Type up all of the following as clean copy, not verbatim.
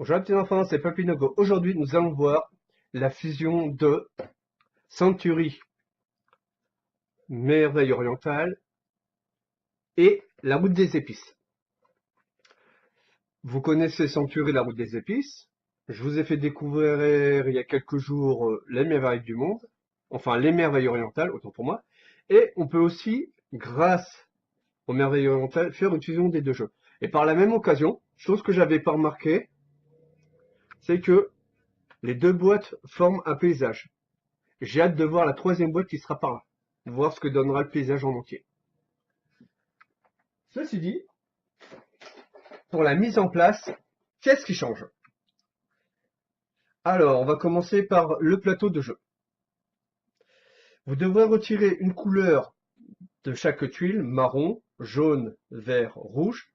Bonjour petits enfants, c'est Papinogo. Aujourd'hui, nous allons voir la fusion de Century, Merveille orientale et la route des épices. Vous connaissez Century, la route des épices. Je vous ai fait découvrir il y a quelques jours les merveilles du monde, enfin les merveilles orientales, autant pour moi. Et on peut aussi, grâce aux merveilles orientales, faire une fusion des deux jeux. Et par la même occasion, chose que j'avais pas remarqué, c'est que les deux boîtes forment un paysage. J'ai hâte de voir la troisième boîte qui sera par là. Voir ce que donnera le paysage en entier. Ceci dit, pour la mise en place, qu'est-ce qui change? Alors, on va commencer par le plateau de jeu. Vous devrez retirer une couleur de chaque tuile, marron, jaune, vert, rouge,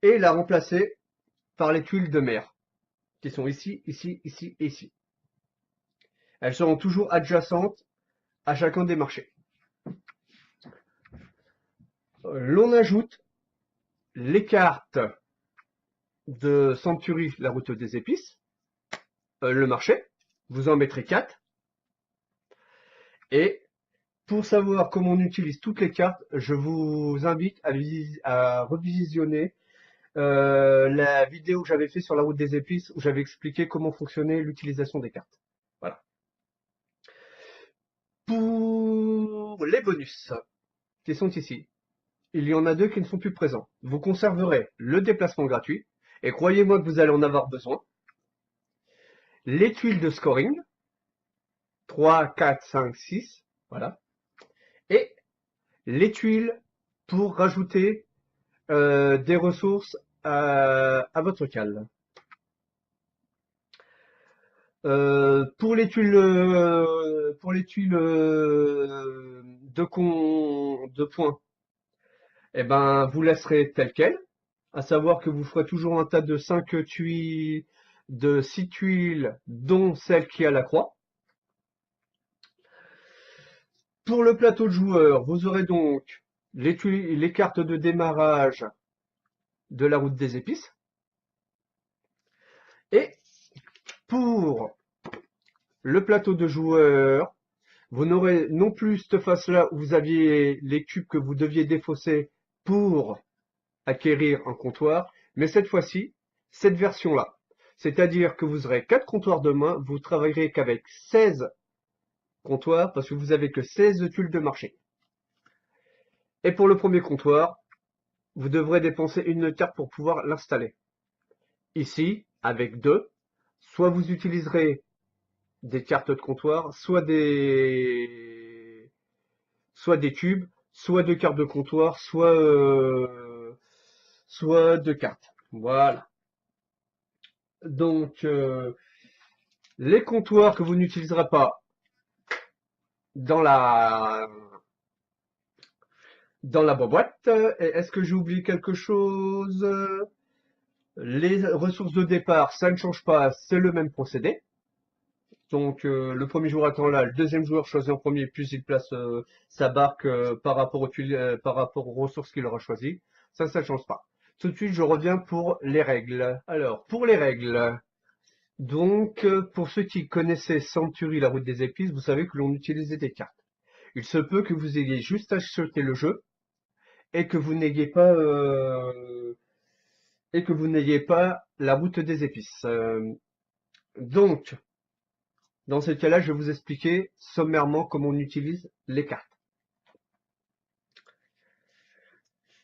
et la remplacer par les tuiles de mer, qui sont ici, ici, ici et ici. Elles seront toujours adjacentes à chacun des marchés. L'on ajoute les cartes de Century, la route des épices, le marché. Vous en mettrez 4. Et pour savoir comment on utilise toutes les cartes, je vous invite à revisionner la vidéo que j'avais fait sur la route des épices où j'avais expliqué comment fonctionnait l'utilisation des cartes. Voilà. Pour les bonus qui sont ici, il y en a 2 qui ne sont plus présents. Vous conserverez le déplacement gratuit, et croyez-moi que vous allez en avoir besoin. Les tuiles de scoring, 3, 4, 5, 6, voilà. Et les tuiles pour rajouter des ressources à votre cale. Pour les tuiles, de points, eh ben, vous laisserez tel quel, à savoir que vous ferez toujours un tas de 5 tuiles, de 6 tuiles, dont celle qui a la croix. Pour le plateau de joueurs, vous aurez donc les cartes de démarrage de la route des épices. Et pour le plateau de joueurs, vous n'aurez non plus cette face-là où vous aviez les cubes que vous deviez défausser pour acquérir un comptoir, mais cette fois-ci, cette version-là. C'est-à-dire que vous aurez 4 comptoirs de main, vous travaillerez qu'avec 16 comptoirs parce que vous avez que 16 tuiles de marché. Et pour le premier comptoir, vous devrez dépenser une carte pour pouvoir l'installer. Ici, avec 2, soit vous utiliserez des cartes de comptoir, soit des cubes, soit 2 cartes de comptoir, soit 2 cartes. Voilà. Donc, les comptoirs que vous n'utiliserez pas dans la boîte. Est-ce que j'ai oublié quelque chose? Les ressources de départ, ça ne change pas, c'est le même procédé. Donc le premier joueur attend là, le deuxième joueur choisit en premier, puis il place sa barque par rapport aux ressources qu'il aura choisies. Ça ne change pas. Tout de suite, je reviens pour les règles. Alors, pour les règles, donc pour ceux qui connaissaient Century, la route des épices, vous savez que l'on utilisait des cartes. Il se peut que vous ayez juste acheté le jeu et que vous n'ayez pas la route des épices. Donc, dans ce cas-là, je vais vous expliquer sommairement comment on utilise les cartes.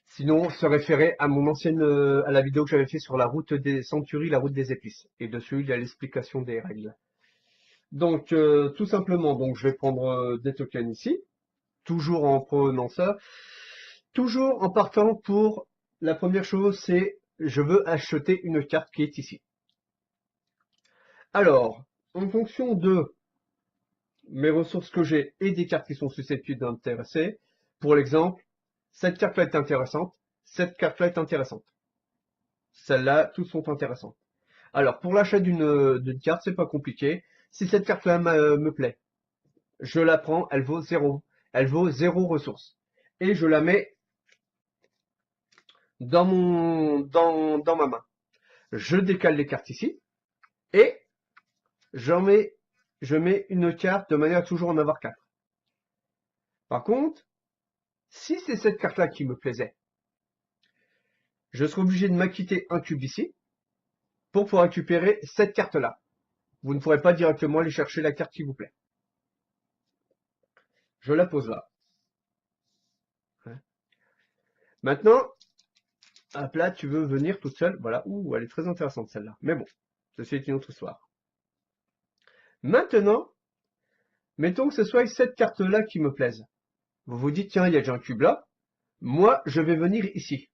Sinon, se référer à mon ancienne, à la vidéo que j'avais fait sur la route des Century, la route des épices. Et dessus, il y a l'explication des règles. Donc, tout simplement, donc je vais prendre des tokens ici, toujours en prenant ça, toujours en partant pour la première chose, c'est je veux acheter une carte qui est ici. Alors, en fonction de mes ressources que j'ai et des cartes qui sont susceptibles d'intéresser, pour l'exemple, cette carte-là est intéressante, cette carte-là est intéressante. Celles-là, toutes sont intéressantes. Alors, pour l'achat d'une carte, c'est pas compliqué. Si cette carte-là me plaît, je la prends, elle vaut 0. Elle vaut 0 ressources. Et je la mets dans ma main. Je décale les cartes ici et je mets une carte de manière à toujours en avoir 4. Par contre, si c'est cette carte-là qui me plaisait, je serai obligé de m'acquitter un cube ici pour pouvoir récupérer cette carte-là. Vous ne pourrez pas directement aller chercher la carte qui vous plaît. Je la pose là. Maintenant, hop là, tu veux venir toute seule. Voilà. Ouh, elle est très intéressante celle-là. Mais bon, ceci est une autre histoire. Maintenant, mettons que ce soit cette carte-là qui me plaise. Vous vous dites, tiens, il y a déjà un cube là. Moi, je vais venir ici.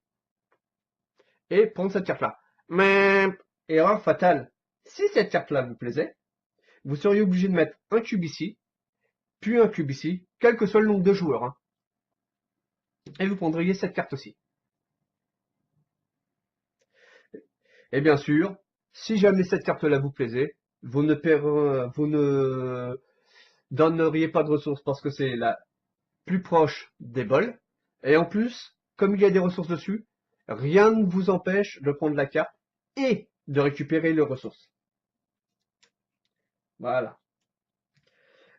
Et prendre cette carte-là. Mais, erreur fatale. Si cette carte-là vous plaisait, vous seriez obligé de mettre un cube ici, puis un cube ici, quel que soit le nombre de joueurs. Hein. Et vous prendriez cette carte aussi. Et bien sûr, si jamais cette carte-là vous plaisait, vous ne donneriez pas de ressources parce que c'est la plus proche des bols. Et en plus, comme il y a des ressources dessus, rien ne vous empêche de prendre la carte et de récupérer les ressources. Voilà.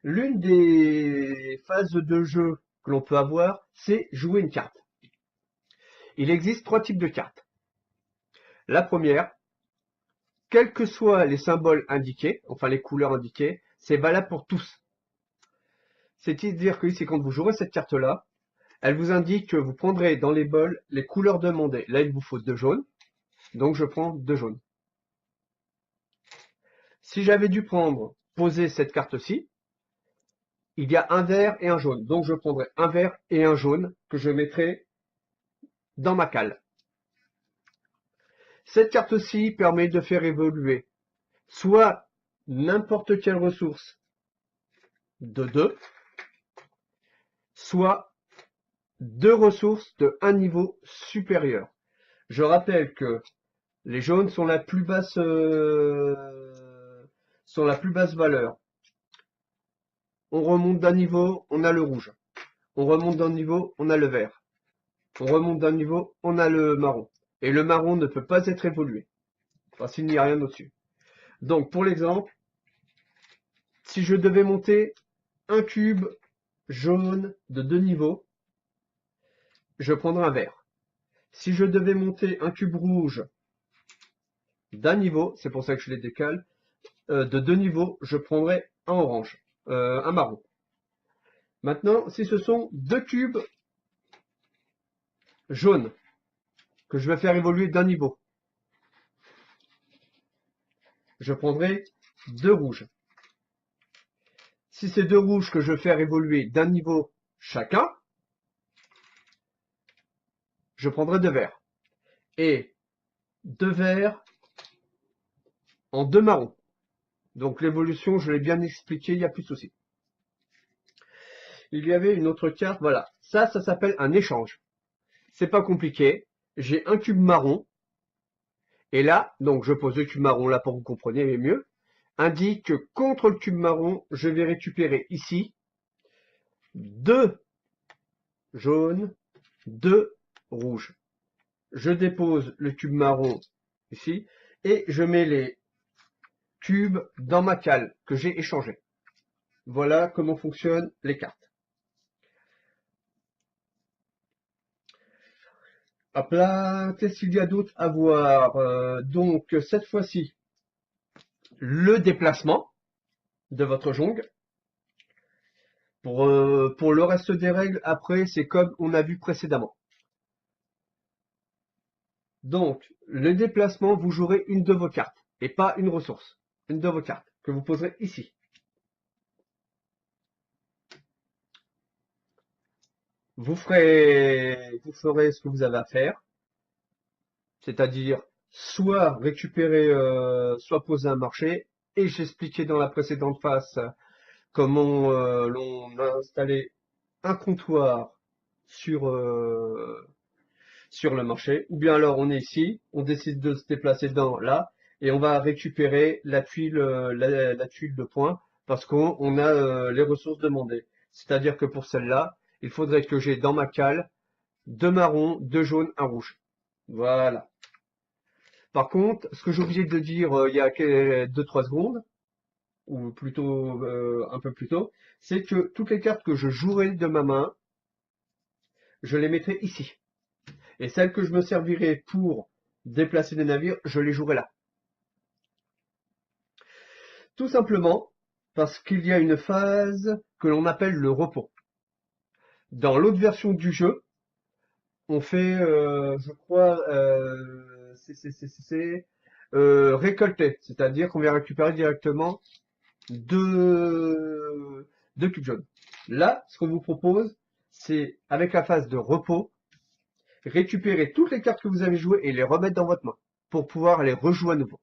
L'une des phases de jeu que l'on peut avoir, c'est jouer une carte. Il existe 3 types de cartes. La première, quels que soient les symboles indiqués, enfin les couleurs indiquées, c'est valable pour tous. C'est-à-dire que ici, quand vous jouerez cette carte-là, elle vous indique que vous prendrez dans les bols les couleurs demandées. Là, il vous faut 2 jaunes, donc je prends 2 jaunes. Si j'avais dû poser cette carte-ci, il y a un vert et un jaune. Donc je prendrai un vert et un jaune que je mettrai dans ma cale. Cette carte-ci permet de faire évoluer soit n'importe quelle ressource de 2, soit 2 ressources de un niveau supérieur. Je rappelle que les jaunes sont la plus basse valeur. On remonte d'un niveau, on a le rouge. On remonte d'un niveau, on a le vert. On remonte d'un niveau, on a le marron. Et le marron ne peut pas être évolué. Enfin, s'il n'y a rien au-dessus. Donc, pour l'exemple, si je devais monter un cube jaune de 2 niveaux, je prendrais un vert. Si je devais monter un cube rouge d'un niveau, c'est pour ça que je les décale, de 2 niveaux, je prendrais un orange, un marron. Maintenant, si ce sont 2 cubes jaunes que je vais faire évoluer d'un niveau, je prendrai 2 rouges. Si c'est 2 rouges que je vais faire évoluer d'un niveau chacun, je prendrai 2 verts. Et 2 verts en 2 marrons. Donc l'évolution, je l'ai bien expliqué, il n'y a plus de souci. Il y avait une autre carte, voilà. Ça s'appelle un échange. C'est pas compliqué. J'ai un cube marron. Et là, donc je pose le cube marron là pour que vous compreniez mieux. Indique que contre le cube marron, je vais récupérer ici 2 jaunes, 2 rouges. Je dépose le cube marron ici et je mets les cubes dans ma cale que j'ai échangé. Voilà comment fonctionnent les cartes. Hop là, qu'est-ce qu'il y a d'autre à voir? Donc cette fois-ci, le déplacement de votre jongle. Pour le reste des règles, après, c'est comme on a vu précédemment. Donc, le déplacement, vous jouerez une de vos cartes, et pas une ressource. Une de vos cartes, que vous poserez ici. Vous ferez ce que vous avez à faire, c'est-à-dire soit récupérer, soit poser un marché, et j'expliquais dans la précédente phase comment l'on a installé un comptoir sur, sur le marché, ou bien alors on est ici, on décide de se déplacer dans là, et on va récupérer la tuile, la tuile de points, parce qu'on a les ressources demandées. C'est-à-dire que pour celle-là, il faudrait que j'ai dans ma cale deux marrons, deux jaunes, un rouge. Voilà. Par contre, ce que j'ai oublié de dire il y a 2-3 secondes, ou plutôt un peu plus tôt, c'est que toutes les cartes que je jouerai de ma main, je les mettrai ici. Et celles que je me servirai pour déplacer des navires, je les jouerai là. Tout simplement parce qu'il y a une phase que l'on appelle le repos. Dans l'autre version du jeu, on fait, je crois, c'est récolter, c'est-à-dire qu'on va récupérer directement deux cubes jaunes. Là, ce qu'on vous propose, c'est avec la phase de repos, récupérer toutes les cartes que vous avez jouées et les remettre dans votre main pour pouvoir les rejouer à nouveau.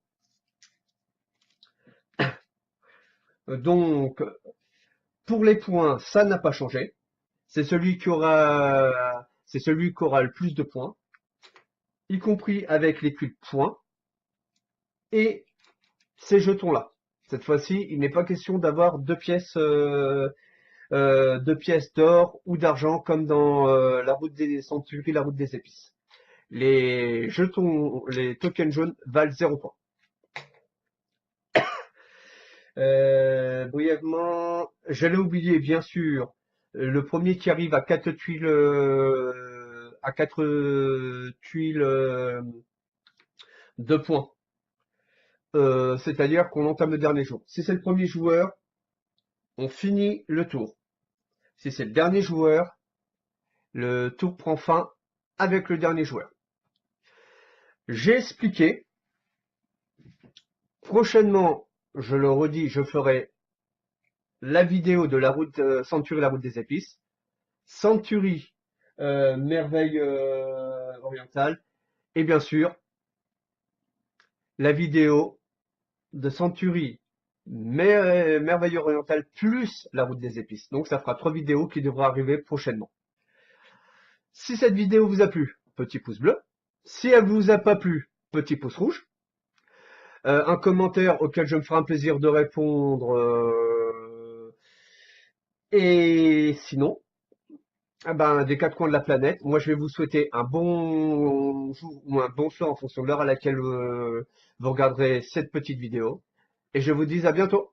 Donc, pour les points, ça n'a pas changé. C'est celui qui aura le plus de points, y compris avec les cubes points et ces jetons-là. Cette fois-ci, il n'est pas question d'avoir deux pièces d'or ou d'argent comme dans la route des centuries, la route des épices. Les jetons, les tokens jaunes valent 0 points. Brièvement, j'allais oublier bien sûr le premier qui arrive à 4 tuiles de points. C'est-à-dire qu'on entame le dernier jour. Si c'est le premier joueur, on finit le tour. Si c'est le dernier joueur, le tour prend fin avec le dernier joueur. J'ai expliqué. Prochainement, je le redis, je ferai la vidéo de la route Century, la route des épices. Century, merveille orientale. Et bien sûr, la vidéo de Century, merveille orientale plus la route des épices. Donc ça fera 3 vidéos qui devront arriver prochainement. Si cette vidéo vous a plu, petit pouce bleu. Si elle vous a pas plu, petit pouce rouge. Un commentaire auquel je me ferai un plaisir de répondre. Et sinon, ah ben, des quatre coins de la planète, moi je vais vous souhaiter un bon jour ou un bon soir en fonction de l'heure à laquelle vous regarderez cette petite vidéo. Et je vous dis à bientôt.